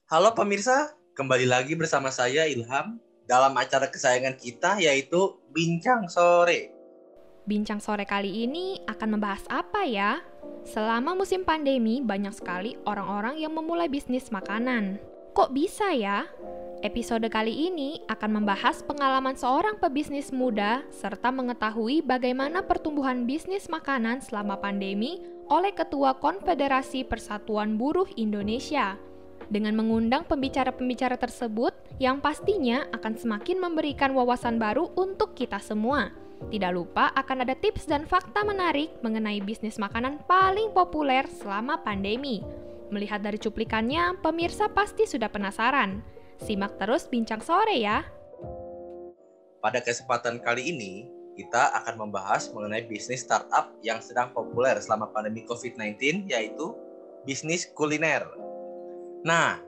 Halo pemirsa, kembali lagi bersama saya Ilham dalam acara kesayangan kita yaitu Bincang Sore. Bincang sore kali ini akan membahas apa ya? Selama musim pandemi, banyak sekali orang-orang yang memulai bisnis makanan. Kok bisa ya? Episode kali ini akan membahas pengalaman seorang pebisnis muda serta mengetahui bagaimana pertumbuhan bisnis makanan selama pandemi oleh Ketua Konfederasi Persatuan Buruh Indonesia. Dengan mengundang pembicara-pembicara tersebut yang pastinya akan semakin memberikan wawasan baru untuk kita semua. Tidak lupa akan ada tips dan fakta menarik mengenai bisnis makanan paling populer selama pandemi. Melihat dari cuplikannya, pemirsa pasti sudah penasaran. Simak terus Bincang Sore ya. Pada kesempatan kali ini, kita akan membahas mengenai bisnis startup yang sedang populer selama pandemi COVID-19 yaitu bisnis kuliner. Nah,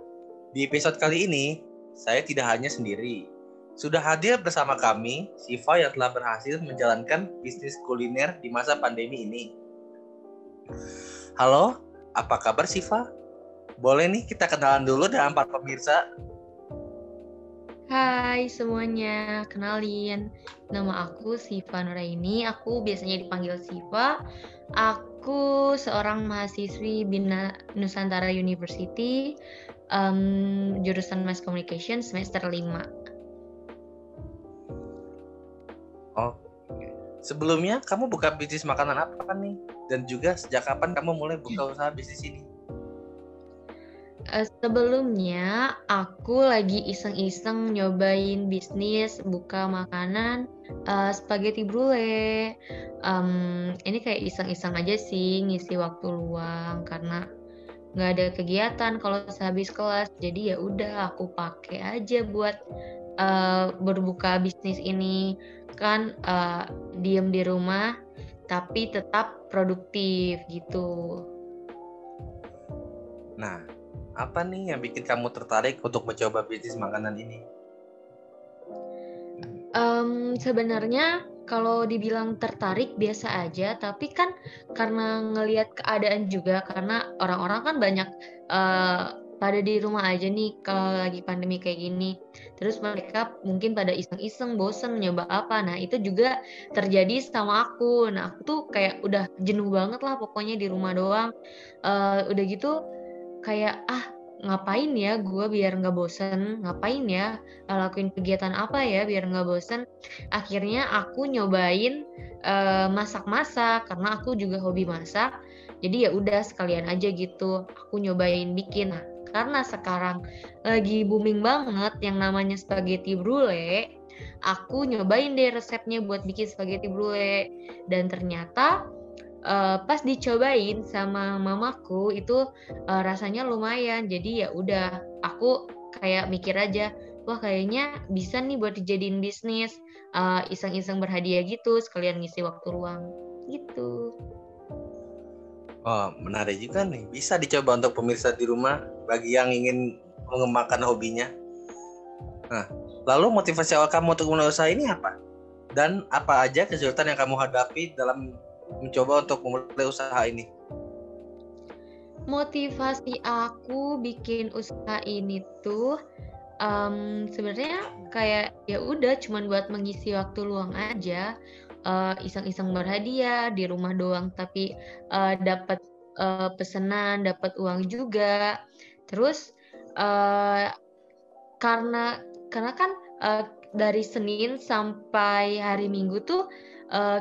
di episode kali ini, saya tidak hanya sendiri. Sudah hadir bersama kami, Siva yang telah berhasil menjalankan bisnis kuliner di masa pandemi ini. Halo, apa kabar Siva? Boleh nih kita kenalan dulu dengan para pemirsa. Hai semuanya, kenalin. Nama aku Siva Nuraini, aku biasanya dipanggil Siva. Aku seorang mahasiswi Bina Nusantara University, jurusan Mass Communication semester 5. Oke. Sebelumnya kamu buka bisnis makanan apa nih? Dan juga sejak kapan kamu mulai buka usaha bisnis ini? Sebelumnya aku lagi iseng-iseng nyobain bisnis buka makanan spaghetti brulee. Ini kayak iseng-iseng aja sih, ngisi waktu luang karena nggak ada kegiatan kalau sehabis kelas. Jadi ya udah aku pakai aja buat berbuka bisnis ini. Kan diem di rumah tapi tetap produktif gitu. Nah, apa nih yang bikin kamu tertarik untuk mencoba bisnis makanan ini? Sebenarnya kalau dibilang tertarik biasa aja, tapi kan karena ngelihat keadaan juga, karena orang-orang kan banyak pada di rumah aja nih kalau lagi pandemi kayak gini. Terus mereka mungkin pada iseng-iseng, bosen nyoba apa. Nah itu juga terjadi sama aku. Nah aku tuh kayak udah jenuh banget lah pokoknya di rumah doang. Udah gitu kayak ngapain ya gue biar nggak bosen, ngapain ya lakuin kegiatan apa ya biar nggak bosen. Akhirnya aku nyobain masak-masak karena aku juga hobi masak. Jadi ya udah sekalian aja gitu aku nyobain bikin. Nah, karena sekarang lagi booming banget yang namanya spaghetti brulee, aku nyobain deh resepnya buat bikin spaghetti brulee dan ternyata pas dicobain sama mamaku itu rasanya lumayan. Jadi ya udah aku kayak mikir aja, wah kayaknya bisa nih buat dijadiin bisnis, iseng-iseng berhadiah gitu sekalian ngisi waktu luang gitu. Oh, menarik juga nih. Bisa dicoba untuk pemirsa di rumah bagi yang ingin mengembangkan hobinya. Nah, lalu motivasi awal kamu untuk mulai usaha ini apa? Dan apa aja kesulitan yang kamu hadapi dalam mencoba untuk memulai usaha ini? Motivasi aku bikin usaha ini tuh sebenarnya kayak ya udah cuman buat mengisi waktu luang aja, iseng-iseng berhadiah di rumah doang tapi dapat pesanan, dapat uang juga. Terus eee, karena kan dari Senin sampai hari Minggu tuh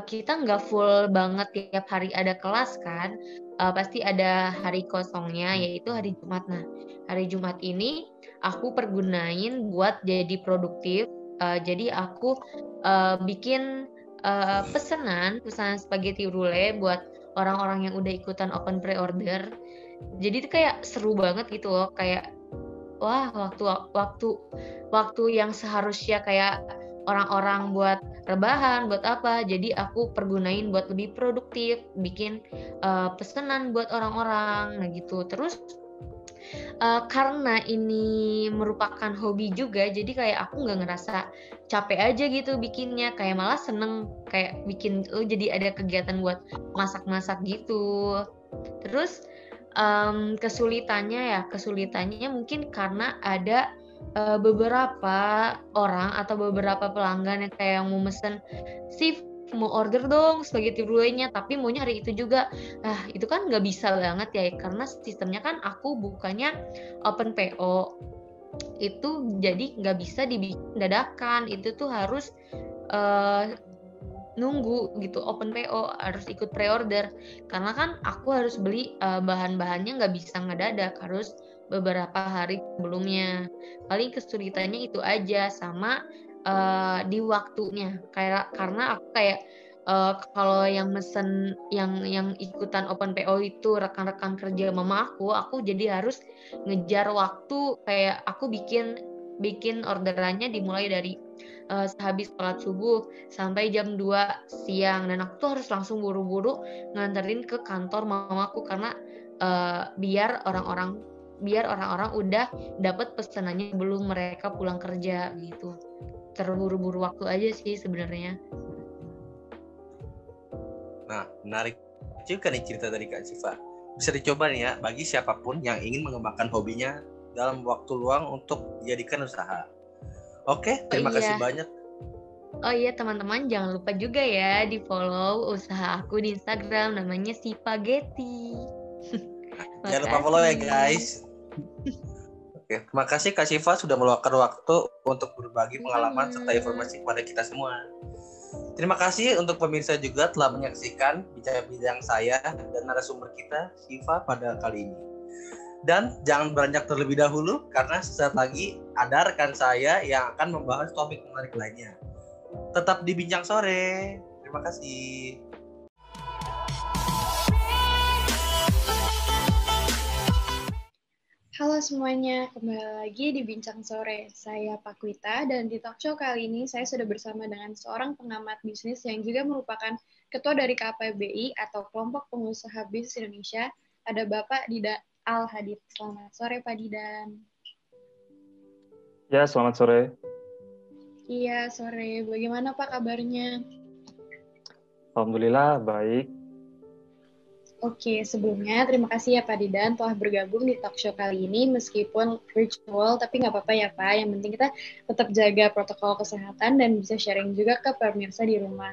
kita nggak full banget tiap hari ada kelas kan, pasti ada hari kosongnya yaitu hari Jumat. Nah, hari Jumat ini aku pergunain buat jadi produktif, jadi aku bikin pesanan spaghetti brulee buat orang-orang yang udah ikutan open pre-order. Jadi itu kayak seru banget gitu loh, kayak wah, waktu yang seharusnya kayak orang-orang buat rebahan, buat apa, jadi aku pergunain buat lebih produktif, bikin pesanan buat orang-orang, nah gitu. Terus karena ini merupakan hobi juga, jadi kayak aku nggak ngerasa capek aja gitu bikinnya, kayak malah seneng kayak bikin jadi ada kegiatan buat masak-masak gitu. Terus Kesulitannya mungkin karena ada beberapa orang atau beberapa pelanggan yang kayak mau mesen, "Sif, mau order dong spaghetti bolognese," tapi maunya hari itu juga. Itu kan nggak bisa banget ya, karena sistemnya kan aku bukannya open PO. Itu jadi nggak bisa dibikin dadakan, itu tuh harus nunggu gitu, open PO, harus ikut pre-order. Karena kan aku harus beli bahan-bahannya nggak bisa ngedadak, harus beberapa hari sebelumnya. Paling kesulitannya itu aja, sama di waktunya. Karena aku kayak kalau yang mesen yang ikutan open PO itu rekan-rekan kerja mama aku jadi harus ngejar waktu, kayak aku bikin orderannya dimulai dari sehabis sholat subuh sampai jam 2 siang, dan aku tuh harus langsung buru-buru nganterin ke kantor mamaku karena biar orang-orang udah dapat pesanannya belum mereka pulang kerja gitu. Terburu-buru waktu aja sih sebenarnya. Nah, menarik juga nih cerita dari Kak Siva. Bisa dicoba nih ya bagi siapapun yang ingin mengembangkan hobinya dalam waktu luang untuk dijadikan usaha. Oke, terima kasih banyak. Oh iya, teman-teman jangan lupa juga ya di follow usaha aku di Instagram, namanya Sipageti. Jangan lupa follow ya guys. Oke, terima kasih Kak Siva sudah meluangkan waktu untuk berbagi pengalaman serta informasi kepada kita semua. Terima kasih untuk pemirsa juga telah menyaksikan bincang-bincang saya dan narasumber kita, Siva, pada kali ini. Dan jangan beranjak terlebih dahulu karena sesaat lagi ada rekan saya yang akan membahas topik menarik lainnya. Tetap di Bincang Sore. Terima kasih. Halo semuanya, kembali lagi di Bincang Sore. Saya Pakwita dan di talk show kali ini saya sudah bersama dengan seorang pengamat bisnis yang juga merupakan ketua dari KPBI atau Kelompok Pengusaha Bisnis Indonesia. Ada Bapak Didan Al-Hadid. Selamat sore Pak Didan. Ya, selamat sore. Iya, sore. Bagaimana Pak kabarnya? Alhamdulillah, baik. Oke, sebelumnya terima kasih ya Pak Didan telah bergabung di talk show kali ini meskipun virtual, tapi nggak apa-apa ya Pak. Yang penting kita tetap jaga protokol kesehatan dan bisa sharing juga ke pemirsa di rumah.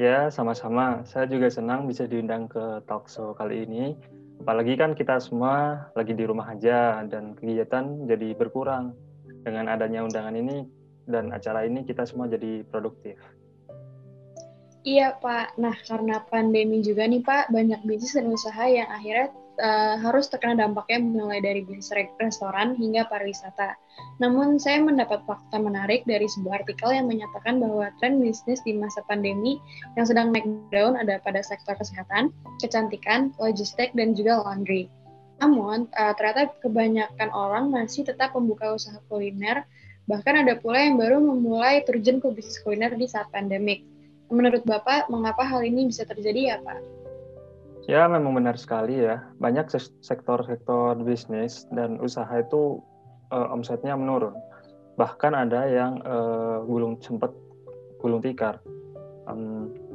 Ya, sama-sama. Saya juga senang bisa diundang ke talk show kali ini. Apalagi kan kita semua lagi di rumah aja dan kegiatan jadi berkurang. Dengan adanya undangan ini dan acara ini kita semua jadi produktif. Iya Pak, nah karena pandemi juga nih Pak, banyak bisnis dan usaha yang akhirnya harus terkena dampaknya mulai dari bisnis restoran hingga pariwisata. Namun saya mendapat fakta menarik dari sebuah artikel yang menyatakan bahwa tren bisnis di masa pandemi yang sedang naik daun ada pada sektor kesehatan, kecantikan, logistik, dan juga laundry. Namun ternyata kebanyakan orang masih tetap membuka usaha kuliner, bahkan ada pula yang baru memulai terjun ke bisnis kuliner di saat pandemik. Menurut Bapak, mengapa hal ini bisa terjadi ya, Pak? Ya, memang benar sekali ya. Banyak sektor-sektor bisnis dan usaha itu omsetnya menurun. Bahkan ada yang sempat gulung tikar.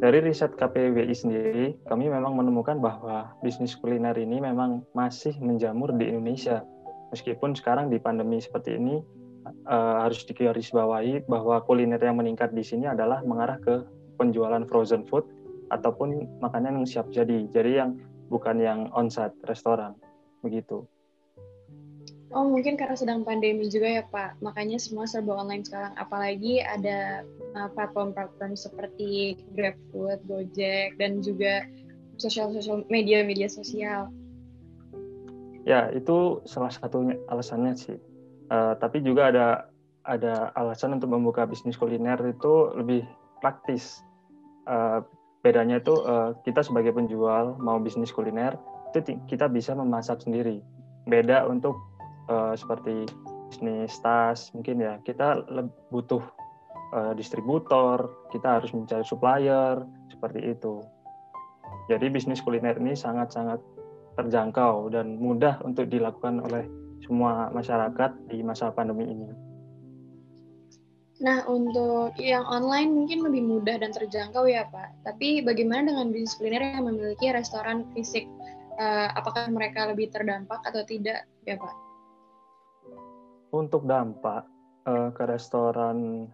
Dari riset KPBI sendiri, kami memang menemukan bahwa bisnis kuliner ini memang masih menjamur di Indonesia. Meskipun sekarang di pandemi seperti ini, harus digarisbawahi bahwa kuliner yang meningkat di sini adalah mengarah ke penjualan frozen food ataupun makanan yang siap jadi yang bukan yang on-site restoran, begitu. Oh, mungkin karena sedang pandemi juga ya Pak, makanya semua serba online sekarang, apalagi ada platform-platform seperti GrabFood, Gojek, dan juga media sosial. Ya, itu salah satunya alasannya sih. Tapi juga ada alasan untuk membuka bisnis kuliner itu lebih praktis. Bedanya itu kita sebagai penjual mau bisnis kuliner itu kita bisa memasak sendiri. Beda untuk seperti bisnis tas mungkin ya kita butuh distributor, kita harus mencari supplier seperti itu. Jadi bisnis kuliner ini sangat-sangat terjangkau dan mudah untuk dilakukan oleh semua masyarakat di masa pandemi ini. Nah, untuk yang online mungkin lebih mudah dan terjangkau ya, Pak. Tapi bagaimana dengan bisnis kuliner yang memiliki restoran fisik? apakah mereka lebih terdampak atau tidak ya Pak? Untuk dampak ke restoran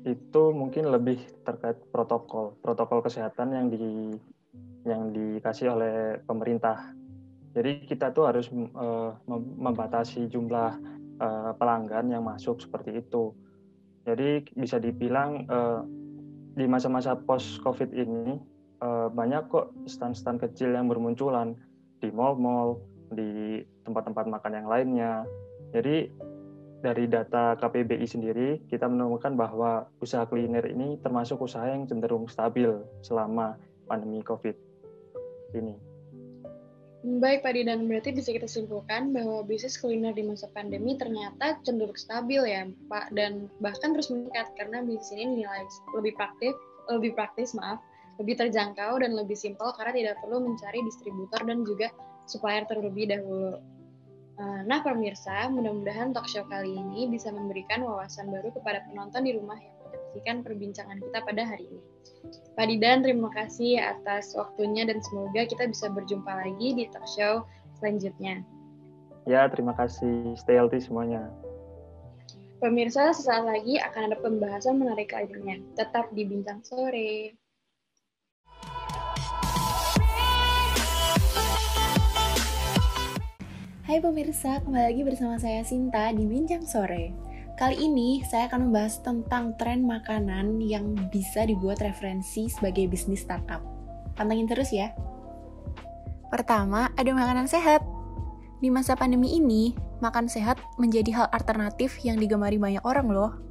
itu mungkin lebih terkait protokol kesehatan yang dikasih oleh pemerintah. Jadi kita tuh harus membatasi jumlah pelanggan yang masuk seperti itu. Jadi bisa dibilang di masa-masa post-COVID ini banyak kok stand-stand kecil yang bermunculan di mall-mall, di tempat-tempat makan yang lainnya. Jadi dari data KPBI sendiri, kita menemukan bahwa usaha kuliner ini termasuk usaha yang cenderung stabil selama pandemi COVID ini. Baik Pak Didan, berarti bisa kita simpulkan bahwa bisnis kuliner di masa pandemi ternyata cenderung stabil ya Pak, dan bahkan terus meningkat karena bisnis ini dinilai lebih praktis, lebih terjangkau dan lebih simpel karena tidak perlu mencari distributor dan juga supplier terlebih dahulu. Nah pemirsa, mudah-mudahan talk show kali ini bisa memberikan wawasan baru kepada penonton di rumah yang menyaksikan perbincangan kita pada hari ini. Pak Didan, terima kasih atas waktunya dan semoga kita bisa berjumpa lagi di talk show selanjutnya. Ya, terima kasih. Stay healthy semuanya. Pemirsa, sesaat lagi akan ada pembahasan menarik lainnya. Tetap di Bincang Sore. Hai pemirsa, kembali lagi bersama saya Sinta di Bincang Sore. Kali ini saya akan membahas tentang tren makanan yang bisa dibuat referensi sebagai bisnis startup. Pantengin terus ya. Pertama, ada makanan sehat. Di masa pandemi ini, makan sehat menjadi hal alternatif yang digemari banyak orang loh.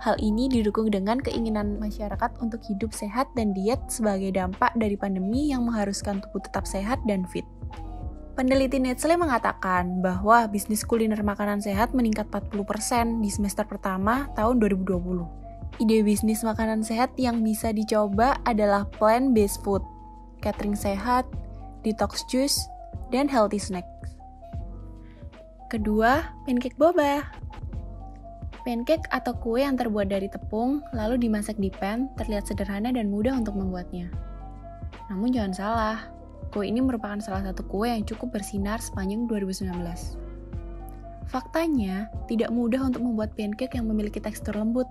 Hal ini didukung dengan keinginan masyarakat untuk hidup sehat dan diet sebagai dampak dari pandemi yang mengharuskan tubuh tetap sehat dan fit. Peneliti Nestle mengatakan bahwa bisnis kuliner makanan sehat meningkat 40% di semester pertama tahun 2020. Ide bisnis makanan sehat yang bisa dicoba adalah plant-based food, catering sehat, detox juice, dan healthy snacks. Kedua, pancake boba. Pancake atau kue yang terbuat dari tepung lalu dimasak di pan terlihat sederhana dan mudah untuk membuatnya. Namun jangan salah, kue ini merupakan salah satu kue yang cukup bersinar sepanjang 2019. Faktanya, tidak mudah untuk membuat pancake yang memiliki tekstur lembut.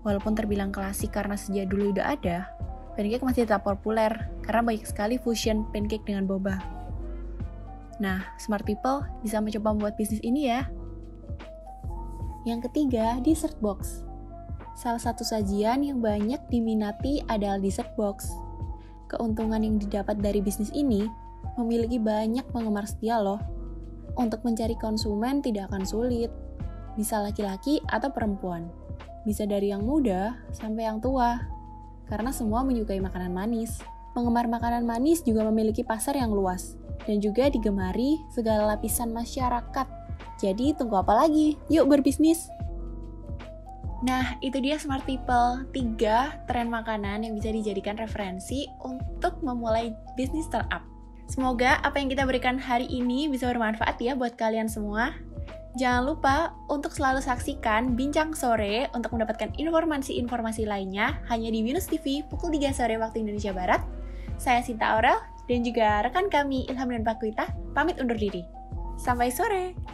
Walaupun terbilang klasik karena sejak dulu udah ada, pancake masih tetap populer karena banyak sekali fusion pancake dengan boba. Nah, smart people bisa mencoba membuat bisnis ini ya. Yang ketiga, dessert box. Salah satu sajian yang banyak diminati adalah dessert box. Keuntungan yang didapat dari bisnis ini memiliki banyak penggemar setia loh. Untuk mencari konsumen tidak akan sulit. Bisa laki-laki atau perempuan. Bisa dari yang muda sampai yang tua. Karena semua menyukai makanan manis. Penggemar makanan manis juga memiliki pasar yang luas. Dan juga digemari segala lapisan masyarakat. Jadi tunggu apa lagi? Yuk berbisnis! Nah, itu dia Smart People, 3 tren makanan yang bisa dijadikan referensi untuk memulai bisnis startup. Semoga apa yang kita berikan hari ini bisa bermanfaat ya buat kalian semua. Jangan lupa untuk selalu saksikan Bincang Sore untuk mendapatkan informasi-informasi lainnya hanya di Binus TV pukul 3 sore waktu Indonesia Barat. Saya Sinta Aurel dan juga rekan kami Ilham dan Pakuita pamit undur diri. Sampai sore!